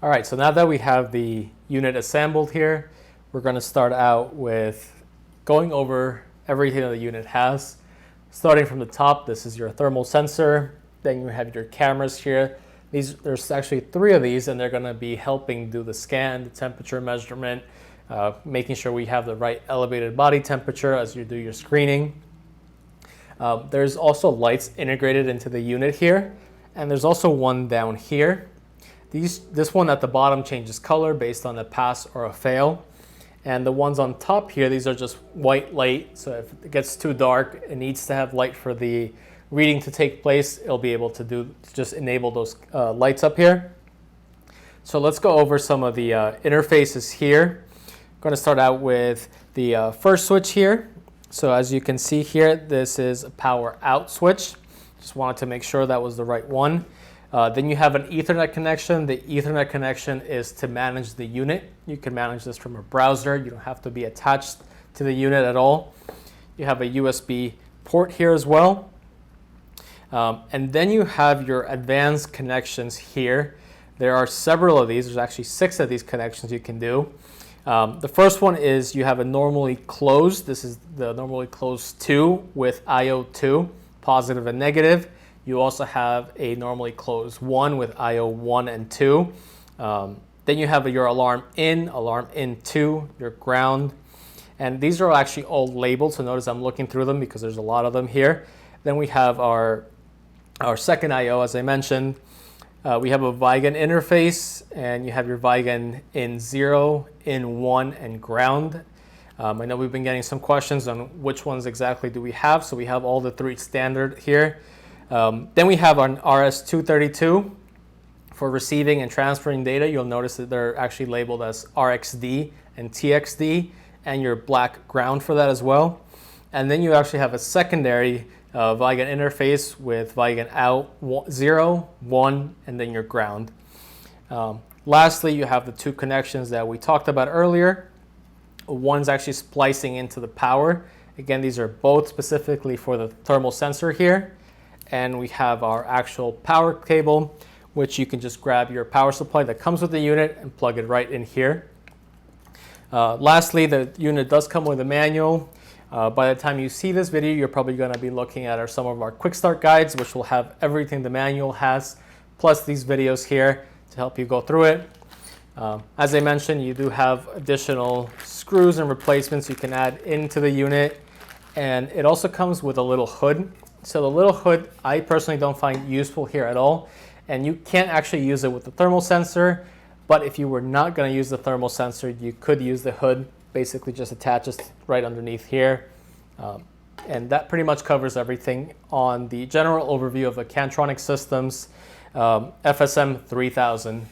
All right, so now that we have the unit assembled here, we're going to start out with going over everything that the unit has. Starting from the top, this is your thermal sensor. Then you have your cameras here. There's actually 3 of these, and they're going to be helping do the scan, the temperature measurement, making sure we have the right elevated body temperature as you do your screening. There's also lights integrated into the unit here, and there's also one down here. This one at the bottom changes color based on a pass or a fail. And the ones on top here, these are just white light. So if it gets too dark, it needs to have light for the reading to take place. It'll be able to just enable those lights up here. So let's go over some of the interfaces here. I'm going to start out with the first switch here. So as you can see here, this is a power out switch. Just wanted to make sure that was the right one. Then you have an Ethernet connection. The Ethernet connection is to manage the unit. You can manage this from a browser. You don't have to be attached to the unit at all. You have a USB port here as well. And then you have your advanced connections here. There are several of these. There's actually 6 of these connections you can do. The first one is you have a normally closed. This is the normally closed 2 with IO2, positive and negative. You also have a normally closed 1 with IO 1 and 2. Then you have your alarm in 2, your ground. And these are actually all labeled, so notice I'm looking through them because there's a lot of them here. Then we have our second IO, as I mentioned. We have a Vigan interface, and you have your Vigan in 0, in 1, and ground. I know we've been getting some questions on which ones exactly do we have, so we have all the 3 standard here. Then we have an RS-232 for receiving and transferring data. You'll notice that they're actually labeled as RXD and TXD, and your black ground for that as well. And then you actually have a secondary Vigan interface with Vigan out 0, 1, and then your ground. Lastly, you have the 2 connections that we talked about earlier. One's actually splicing into the power. Again, these are both specifically for the thermal sensor here. And we have our actual power cable, which you can just grab your power supply that comes with the unit and plug it right in here. Lastly, the unit does come with a manual. By the time you see this video, you're probably going to be looking at some of our quick start guides, which will have everything the manual has, plus these videos here to help you go through it. As I mentioned, you do have additional screws and replacements you can add into the unit. And it also comes with a little hood. So the little hood, I personally don't find useful here at all. And you can't actually use it with the thermal sensor. But if you were not going to use the thermal sensor, you could use the hood. Basically just attaches right underneath here. And that pretty much covers everything on the general overview of the Cantronic systems FSM 3000.